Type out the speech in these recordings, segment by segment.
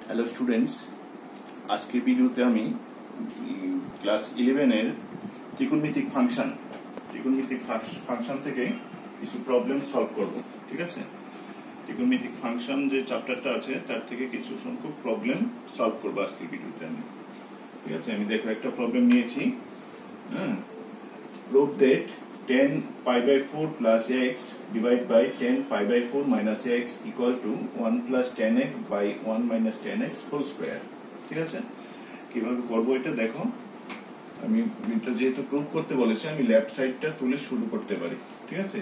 Hello students, আজকের ভিডিওতে আমি ক্লাস 11 এর ত্রিকোণমিতিক ফাংশন থেকে কিছু প্রবলেম সলভ করব। ঠিক আছে, ত্রিকোণমিতিক ফাংশন যে চ্যাপ্টারটা আছে তার থেকে কিছু সংখ্যক প্রবলেম সলভ করব আজকের ভিডিওতে আমি। ঠিক আছে, আমি দেখো একটা প্রবলেম নিয়েছি। Prove that 10 pi by 4 plus x divided by 10 pi by 4 minus x equal to 1 plus 10x by 1 minus 10x whole square। ঠিক আছে, কিভাবে করবো এটা দেখো। আমি এটা যেহেতু প্রুভ করতে বলেছে, আমি লেফট সাইডটা তুলে শুরু করতে পারি। ঠিক আছে,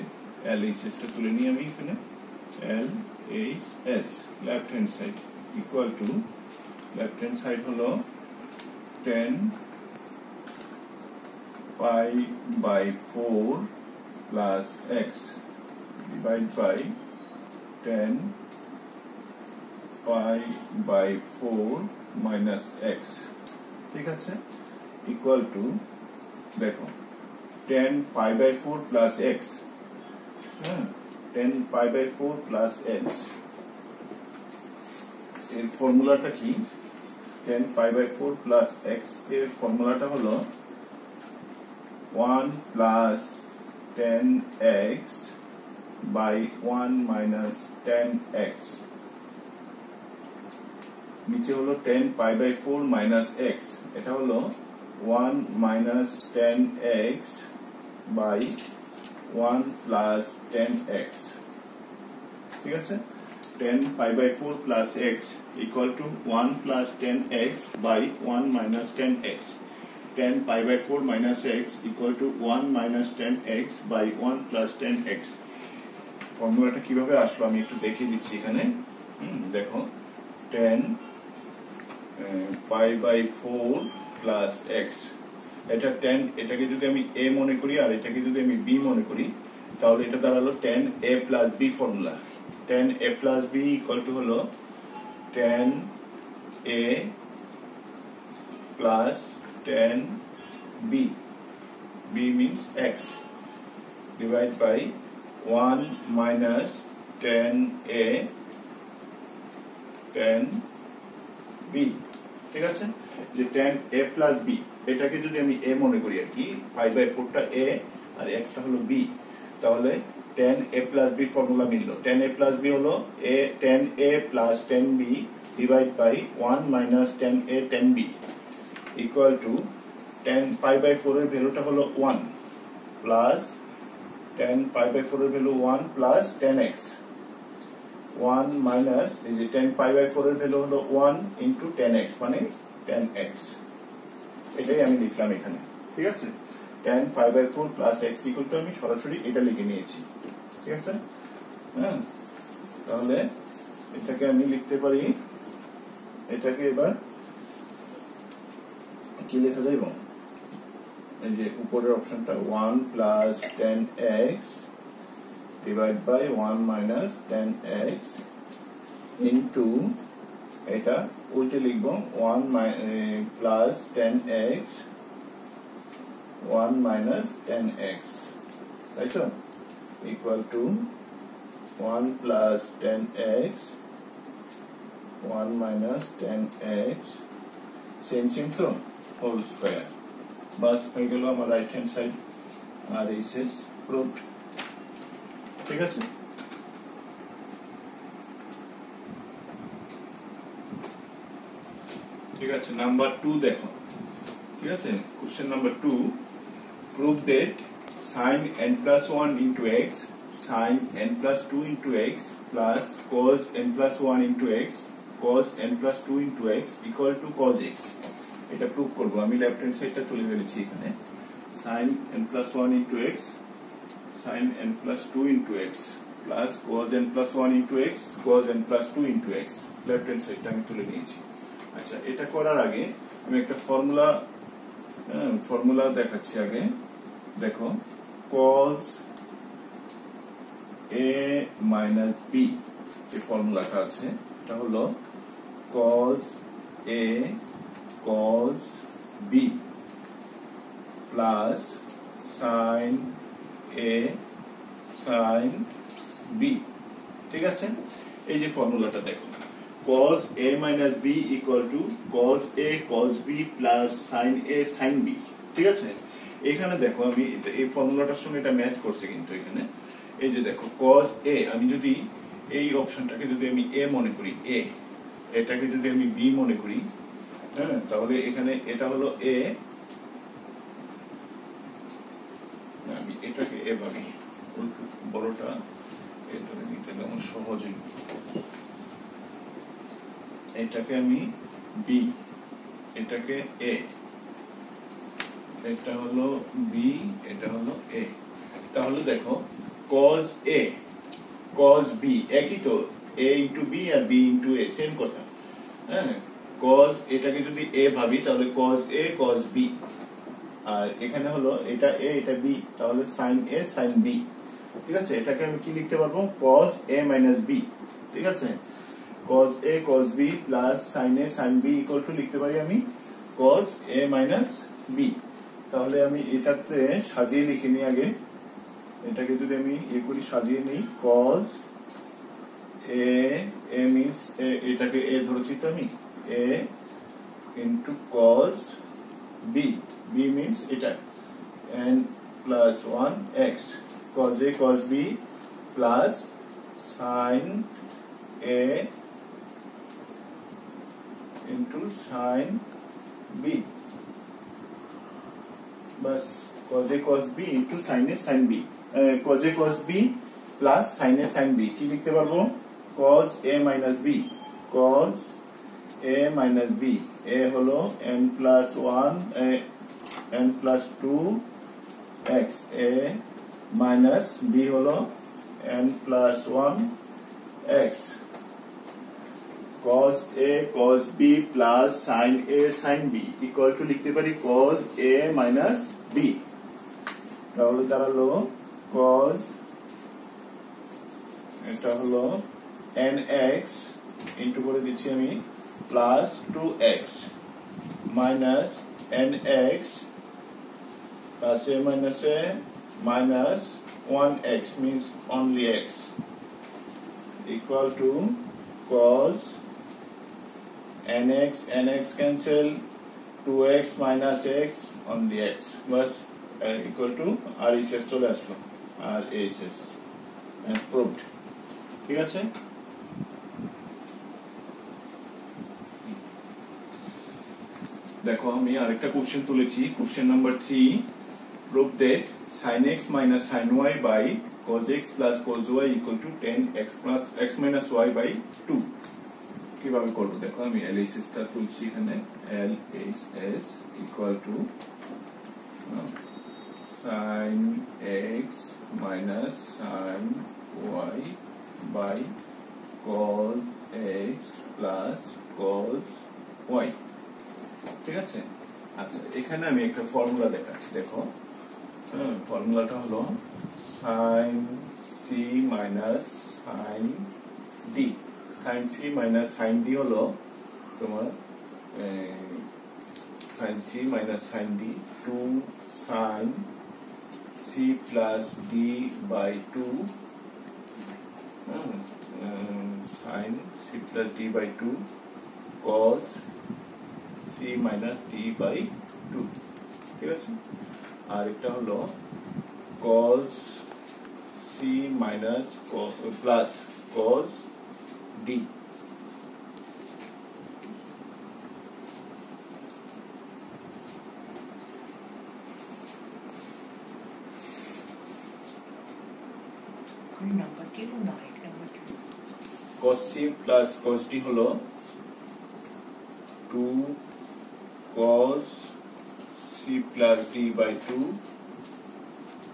LHS টা তুলে নিই আমি এখানে। LHS left hand side equal to, left hand side হলো 10 pi by 4 plus x divided by 10 pi by 4 minus x। ঠিক আছে, equal to দেখো 10 pi by 4 plus x, 10 pi by 4 plus x এর ফর্মুলাটা কি? 10 pi by 4 plus x এর ফর্মুলাটা হলো 1 plus 10x by 1 minus 10x। নিচে হলো 10 pi by 4 minus x, এটা হলো 1 minus 10x by 1 plus 10x। ঠিক আছে, 10 pi by 4 plus x equal to 1 plus 10x by 1 minus 10x। 10 pi by 4 minus x equal to 1 minus 10x by 1 plus 10x। ফর্মুলাটা কিভাবে আসলো আমি একটু দেখিয়ে দিচ্ছি এখানে। দেখো 10 pi by 4 plus x, এটা 10, এটাকে যদি আমি a মনে করি আর এটাকে যদি আমি b মনে করি, তাহলে এটা দাঁড়ালো 10a plus b formula. 10a plus b equal to হলো 10a plus 10b, b means x, divided by 1 minus 10a 10b। ঠিক আছে, যে 10a plus b, এটাকে যদি আমি a মনে করি আর কি, 5 by 4 টা a আর x টা হলো b, তাহলে 10a plus b ফর্মুলা মিললো। 10a plus b হলো 10a plus 10b divided by 1 minus 10a 10b equal to 10 pi by 4 এর ভ্যালুটা হলো 1 প্লাস 10 pi by 4 এর ভ্যালু 1 প্লাস 10x, 1 মাইনাস এই যে 10 pi by 4 এর ভ্যালু হলো 1 ইনটু 10x মানে 10x। এটাই আমি লিখলাম এখানে। ঠিক আছে, 10 pi by 4 plus x equal to আমি সরাসরি এটা লিখে নিয়েছি। ঠিক আছে, তাহলে এটাকে আমি লিখতে পারি, এটাকে এবার কি লেখা যায়? এই যে উপরের অপশনটা 1 plus 10x divide by 1 minus 10x into, এটা উল্টে লিখবো 1 প্লাস 10x 1 মাইনাস 10x, তাই তো, equal to 1 plus 10x 1 minus 10x same তো, হোল স্কয়ার। বাস হয়ে গেল আমার রাইট হ্যান্ড সাইড আর এইচএস প্রুভড। ঠিক আছে, ঠিক আছে, নাম্বার 2 দেখো। ঠিক আছে, question number 2, prove that sin n plus 1 into x sin n plus 2 into x plus cos n plus 1 into x cos n plus 2 into x equal to cos x। এটা prove করব। আমি left hand সাইডটা তুলে ফেলেছি এখানে। sin n plus 1 into x sin n plus 2 into x plus cos n plus 1 into x cos n plus 2 into x, left hand সাইডটা আমি তুলে নিয়েছি। আচ্ছা, এটা করার আগে আমি একটা ফর্মুলা দেখাচ্ছি আগে। দেখো cos a minus b যে ফর্মুলাটা আছে, এটা হলো cos a cos b plus sin a sin b। ঠিক আছে, এই যে ফর্মুলাটা দেখো, cos a minus b equal to cos a cos b plus sin a sin b। ঠিক আছে, এখানে দেখো আমি এই ফর্মুলাটার সঙ্গে এটা ম্যাচ করছে, কিন্তু এখানে এই যে দেখো cos a, আমি যদি এই অপশনটাকে যদি আমি a মনে করি, a এটাকে যদি আমি b মনে করি, হ্যাঁ, তাহলে এখানে এটা হলো a, আমি এটাকে a ভাবি, বড়টা এই ধরে নিতে আমার সহজে, এটাকে আমি b, এটাকে a, এটা হলো b, এটা হলো a। তাহলে দেখো cos a cos b একই তো, a ইন্টু b আর b ইন্টু a সেম কথা, হ্যাঁ। cos এটাকে যদি a ভাবি তাহলে cos a cos b, আর এখানে হলো এটা a এটা b, তাহলে sin a sin b। ঠিক আছে, এটাকে আমি কি লিখতে পারবো, cos a minus b। ঠিক আছে, cos a cos b plus sin a sin b equal to লিখতে পারি আমি cos a minus b। তাহলে আমি এটাতে সাজিয়ে লিখে নিই আগে, এটাকে যদি আমি করি সাজিয়ে নিই, cos a means এটাকে a ধরেছি তো আমি, a into cos b, b means এটা, and plus 1x, cos a cos b plus sin a into sin b, बस cos a cos b into sin a sin b, cos a cos b plus sin a sin b কি লিখতে পারবো, cos a minus b, cos a minus b, a হলো n plus 1 n plus 2 x, a minus b হলো n plus 1 x, cos a cos b plus sin a sin b equal to লিখতে পারি cos a minus b। তাহলে দাঁড়ালো cos, এটা হলো nx into করে দিচ্ছি আমি plus 2x minus nx plus a minus a minus 1x means only x equal to cos nx cancel, 2x minus x only x, बस equal to RHS চলে আসলো, RHS and proved। ঠিক আছে, দেখো আমি আরেকটা কোশ্চেন তুলেছি, question number 3, prove that sin x minus sin y by cos x plus cos y equal to tan x plus x minus y by 2। কিভাবে করব দেখো, আমি LHS টা তুলছি এখানে, LHS equal to sin x minus sin y by cos x plus cos y। ঠিক আছে, আচ্ছা এখানে আমি একটা ফর্মুলা দেখাচ্ছি, দেখো ফর্মুলাটা হলো sin c minus sin d, sin c minus sin d হলো তোমার sin c minus sin d 2 sin c plus d by 2 sin c plus d by 2 cos c minus d by 2। ঠিক আছে, আর এটা হলো cos c minus plus cos d। cos c plus cos d হলো 2 cos c plus d by 2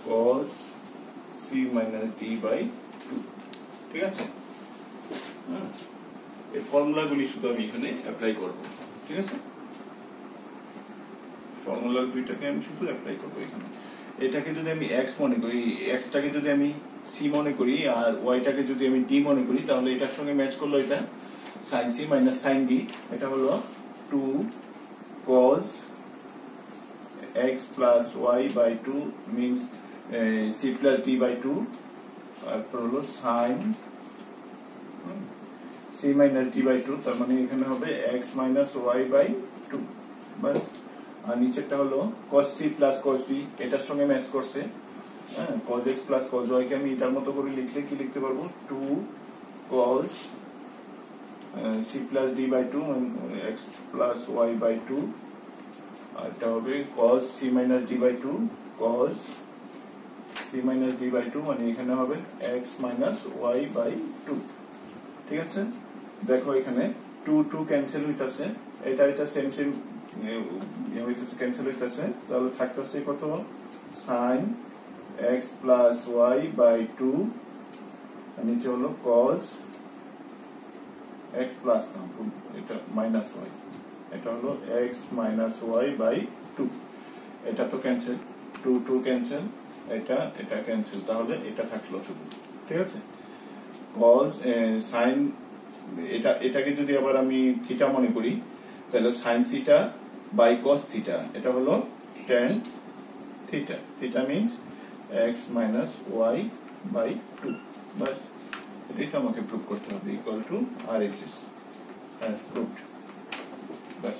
cos c minus d by 2। ঠিক আছে, এই ফর্মুলাগুলি শুধু আমি এখানে অ্যাপ্লাই করব। ঠিক আছে, ফর্মুলা দুইটাকে আমি শুধু অ্যাপ্লাই করব এখানে। এটাকে যদি আমি x মনে করি, x টাকে যদি আমি c মনে করি আর y টাকে যদি আমি d মনে করি, তাহলে এটার সঙ্গে ম্যাচ করলো এটা sin c minus sin d, এটা হলো 2 cos x plus y by 2 means c plus d by 2, তারপর হলো sin c C minus D by two, তার মানে এখানে হবে x minus Y by two. বাস। আর নিচেরটা হলো cos C plus cos D, এটার সঙ্গে ম্যাচ করছে। হ্যাঁ, cos x plus cos Y কে আমি এটার মতো করে লিখলে কি লিখতে পারবো, two cos C plus D by two X plus Y by two, আর এটা হবে cos C minus D by two cos C minus D by two, মানে এখানে হবে x minus Y by two. ঠিক আছে, দেখো এখানে টু টু ক্যান্সেল হইতেছে, এটা এটা সেম সেম হইতেছে, ক্যান্সেল হইতেছে, তাহলে থাকতেছে কত, sine x plus Y by two, নিচে হলো কস এক্স প্লাস, এটা মাইনাস ওয়াই, এটা হলো x minus Y by two. এটা তো ক্যান্সেল, টু টু ক্যান্সেল, এটা এটা ক্যান্সেল, তাহলে এটা থাকলো শুধু। ঠিক আছে, কস সাইন, এটাকে যদি আবার আমি থিটা মনে করি, তাহলে sine theta by cos theta, এটা হলো tan theta. Theta means X minus Y by two. বাস, এটা আমাকে প্রুভ করতে হবে, equal to R S S, proved. বাস।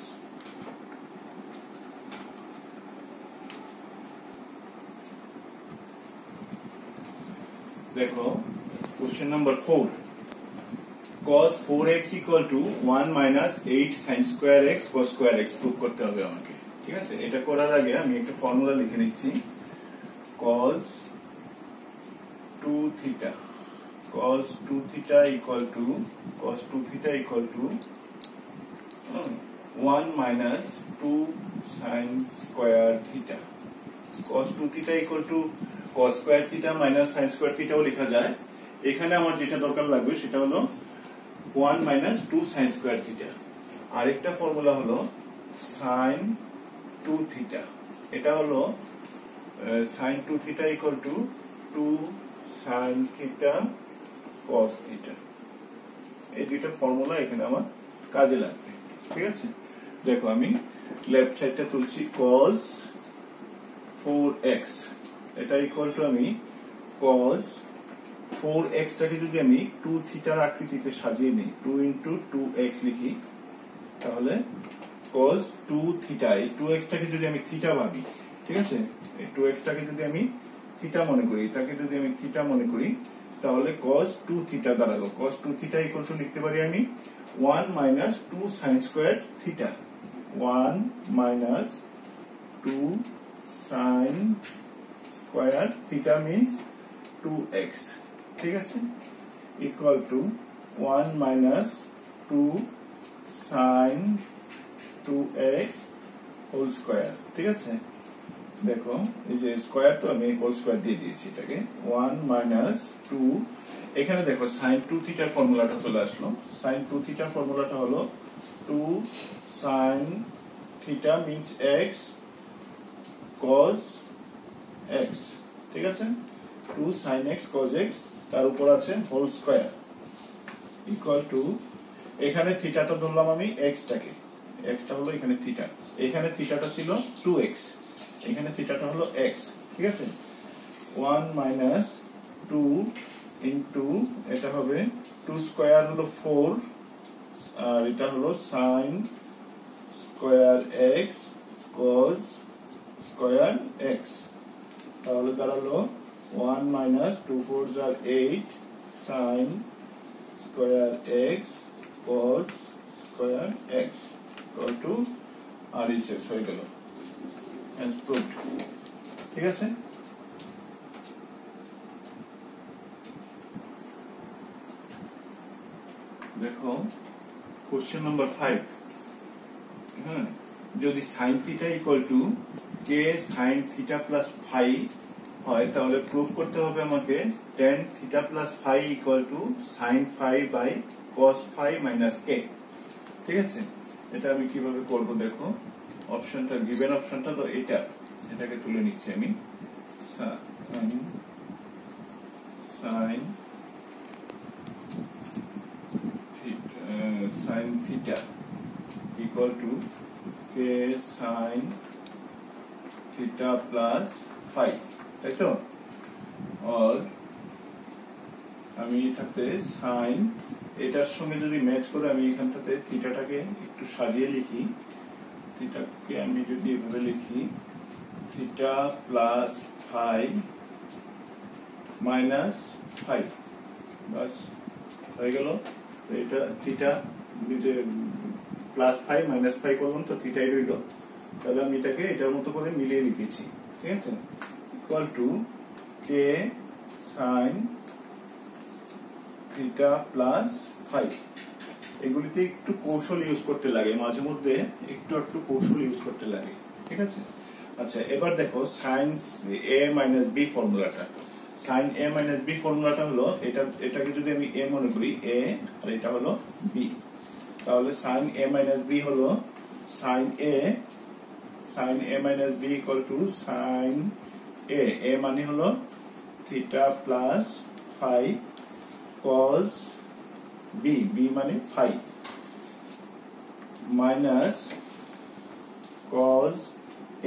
দেখো question number 4, cos 4x equal to 1 minus 8 sin square x cos square x prove করতে হবে আমাকে। ঠিক আছে, এটা করার আগে আমি একটা ফর্মুলা লিখে নিচ্ছি, cos 2 theta cos 2 theta equal to 1 minus 2 sin square theta। cos 2 theta equal to cos square theta minus sin square theta ও লেখা যায়। এখানে আমার যেটা দরকার লাগবে সেটা হলো 1 minus 2 sin square theta। আরেকটা ফর্মুলা হলো sin 2 theta, এটা হলো sin 2 theta equal to 2 sin theta cos theta। এই দুইটা ফর্মুলা এখানে আমার কাজে লাগবে। ঠিক আছে, দেখো আমি লেফট সাইডটা তুলছি, cos 4x, এটা ইকুয়াল টু আমি cos 4x টাকে যদি আমি 2 থিটার আকৃতিতে সাজিয়ে নিই, 2 into 2x লিখি, তাহলে cos 2 থিটা, এই 2x টাকে যদি আমি থিটা ভাবি, ঠিক আছে, এই 2x টাকে যদি আমি থিটা মনে করি, তাকে যদি আমি থিটা মনে করি, তাহলে cos 2 থিটা দাঁড়ালো। cos 2 থিটা ইকুয়াল টু লিখতে পারি আমি 1 minus 2 sin square theta, 1 minus 2 sin square theta means 2x। ঠিক আছে, equal to 1 minus 2 sin 2x whole square. ঠিক আছে, দেখো এই যে স্কয়ার, তো আমি হোল স্কয়ার দিয়ে দিয়েছি এটাকে, 1 minus 2, এখানে দেখো sin 2 থিটার ফর্মুলাটা চলে আসলো। sin 2 থিটার ফর্মুলাটা হলো 2 sin theta means x cos x। ঠিক আছে, 2 sin x cos x, তার উপর আছে হোল স্কয়ার, ইকুয়াল টু, এখানে থিটাটা ধরলাম আমি x টাকে, x টা হলো এখানে থিটা, এখানে থিটাটা ছিল 2x, এখানে থিটাটা হলো x। ঠিক আছে, 1 minus 2 into, এটা হবে 2 স্কয়ার হলো 4, আর এটা হলো sin square x cos square x, তাহলে দাঁড়ালো 1 minus 2 4s are 8 sin square x cos square x equal to আর শেষ হয়ে গেল, as proved। ঠিক আছে, দেখো কোশ্চেন নাম্বার 5, হ্যাঁ, যদি sin theta equal to k sin theta plus phi হয়, তাহলে প্রুভ করতে হবে আমাকে tan theta plus phi equal to sin phi by cos phi minus k। ঠিক আছে, এটা আমি কিভাবে করব, দেখো অপশনটা, গিভেন অপশনটা তো এটা, এটাকে তুলে নিচ্ছি আমি, sin theta equal to k sin theta plus phi, তাই তো, আর আমি এটাতে sin এটার সঙ্গে যদি ম্যাচ করে আমি এখানটাতে থিটাটাকে একটু সাজিয়ে লিখি, থিটাকে আমি যদি এভাবে লিখি theta plus phi minus phi, বাস হয়ে গেল। এটা theta plus phi minus phi করলাম তো থিটাই রইল, তাহলে আমি এটাকে এটার মতো করে মিলিয়ে লিখেছি, ঠিক আছে, equal to k sine theta plus phi. এগুলিতে একটু কৌশল ইউজ করতে লাগে, মাঝে মধ্যে একটু কৌশল ইউজ করতে লাগে, ঠিক আছে। আচ্ছা, এবার দেখো সাইন এ মাইনাস বি ফর্মুলাটা। সাইন এ মাইনাস বি ফর্মুলাটা হলো এটাকে যদি আমি এ মনে করি এ, আর এটা হলো বি, তাহলে সাইন এ মাইনাস বি হলো sine A minus B equal to sine A মানে হলো theta plus phi cos B মানে ফাই মাইনাস কজ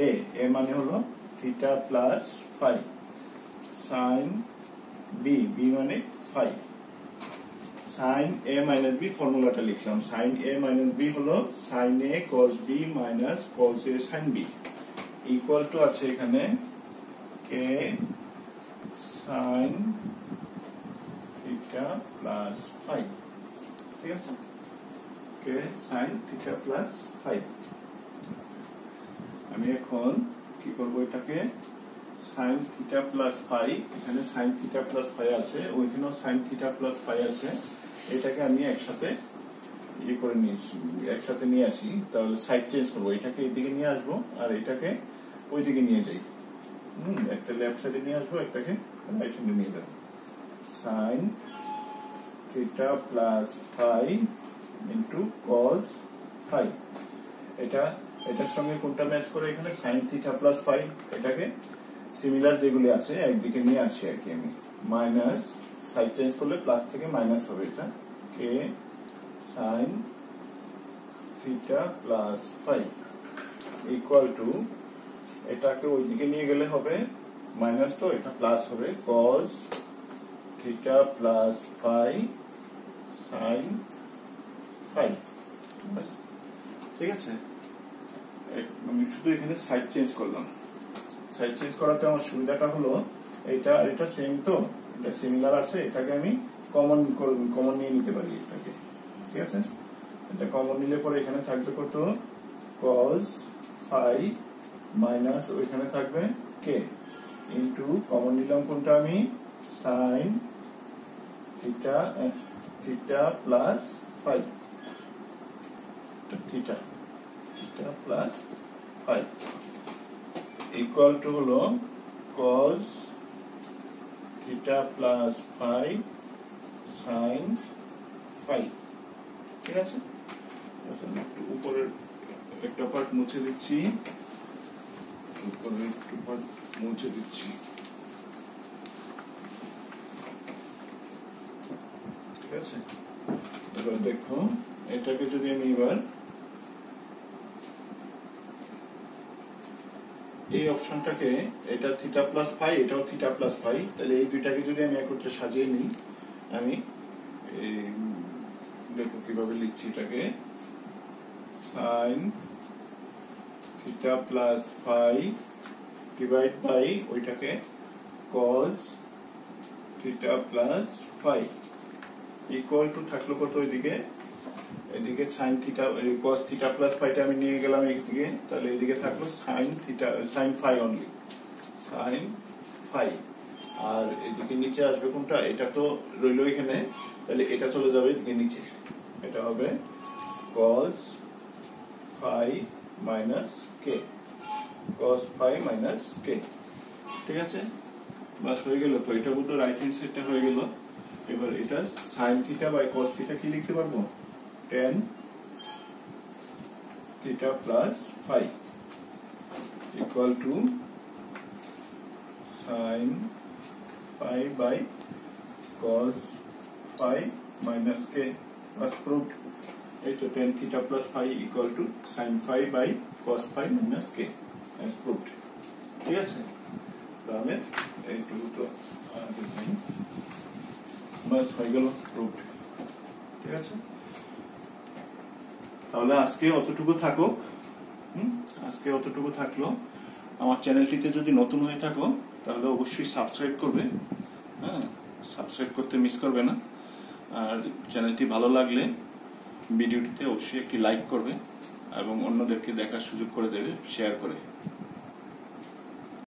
এ মানে হলো theta plus phi sine B মানে phi. Sine A minus B ফর্মুলাটা লিখলাম। Sine A minus B হলো sine A cos B minus cos A sine B equal to আছে এখানে কে সাইন থিটা প্লাস ফাই, ঠিক আছে, কে সাইন থিটা প্লাস ফাই। আমি এখন কি করবো, এটাকে সাইন থিটা প্লাস ফাই, এখানে সাইন থিটা প্লাস ফাই আছে, ওইখানেও সাইন থিটা প্লাস ফাই আছে, এটাকে আমি একসাথে একসাথে নিয়ে আসি, তাহলে সাইড চেঞ্জ করবো, এটাকে এইদিকে নিয়ে আসবো আর এটাকে ওইদিকে নিয়ে যাই। একটা লেফট সাইডে নিয়ে আসবো, একটাকে রাইট হ্যান্ডে নিয়ে যাবো। Sine theta plus phi into cos phi, এটার সঙ্গে কোনটা ম্যাচ করে, এখানে সাইন থিটা প্লাস ফাই, এটাকে সিমিলার যেগুলি আছে একদিকে নিয়ে আসি আর কি আমি, মাইনাস সাইড চেঞ্জ করলে প্লাস থেকে মাইনাস হবে, এটা কে sine theta plus phi equal to, এটাকে ওইদিকে নিয়ে গেলে হবে মাইনাস, তো এটা প্লাস হবে cos theta plus phi sine phi, ঠিক আছে। আমি শুধু এখানে সাইড চেঞ্জ করলাম। সাইড চেঞ্জ করাতে আমার সুবিধাটা হলো এটা সেম, তো এটা সিমিলার আছে, এটাকে আমি কমন নিয়ে নিতে পারি এটাকে, ঠিক আছে। এটা কমন নিলে পরে এখানে থাকবে কত কজ ফাই মাইনাস ওইখানে থাকবে কে ইন্টু কমন নিলাম কোনটা আমি sine theta plus phi, theta plus phi equal to হলো cos theta plus phi sine phi, ঠিক আছে। একটু উপরের একটা পার্ট মুছে দিচ্ছি, উপরের একটু পার্ট মুছে দিচ্ছি, ঠিক আছে। এবার দেখো এটাকে যদি আমি এবার এই অপশনটাকে, এটা থিটা প্লাস ফাই, এটাও থিটা প্লাস ফাই, তাহলে এই দুইটাকে যদি আমি একত্রে সাজিয়ে নিই, আমি দেখো কিভাবে লিখছি এটাকে, sine theta plus phi divide by ওইটাকে cos theta plus phi equal to থাকলো কত, এদিকে sine theta cos theta plus ফাইটা আমি নিয়ে গেলাম এইদিকে, তাহলে এদিকে থাকলো sine phi only, sine phi, আর এদিকে নিচে আসবে কোনটা, এটা তো রইল এখানে, তাহলে এটা চলে যাবে এদিকে নিচে, এটা হবে কস ফাই মাইনাস কে, কস ফাই মাইনাস কে, ঠিক আছে। বাস হয়ে গেল, তো এটা বোধ রাইট হ্যান্ড সাইডটা হয়ে গেল। এবার এটা sine theta by cos theta কি লিখতে পারবো, tan theta plus phi equal to sin phi by cos phi minus k was proved. So tan theta plus phi equal to sin phi by cos phi minus k as proved. ঠিক আছে, তাহলে এইটুকু তো বাস হয়ে গেল proved. ঠিক আছে, তাহলে আজকে অতটুকু থাকো। আজকে অতটুকু থাকলো। আমার চ্যানেলটিতে যদি নতুন হয়ে থাকো তাহলে অবশ্যই সাবস্ক্রাইব করবে। হ্যাঁ, সাবস্ক্রাইব করতে মিস করবে না। আর চ্যানেলটি ভালো লাগলে ভিডিওটিতে অবশ্যই একটি লাইক করবে এবং অন্যদেরকে দেখার সুযোগ করে দেবে শেয়ার করে।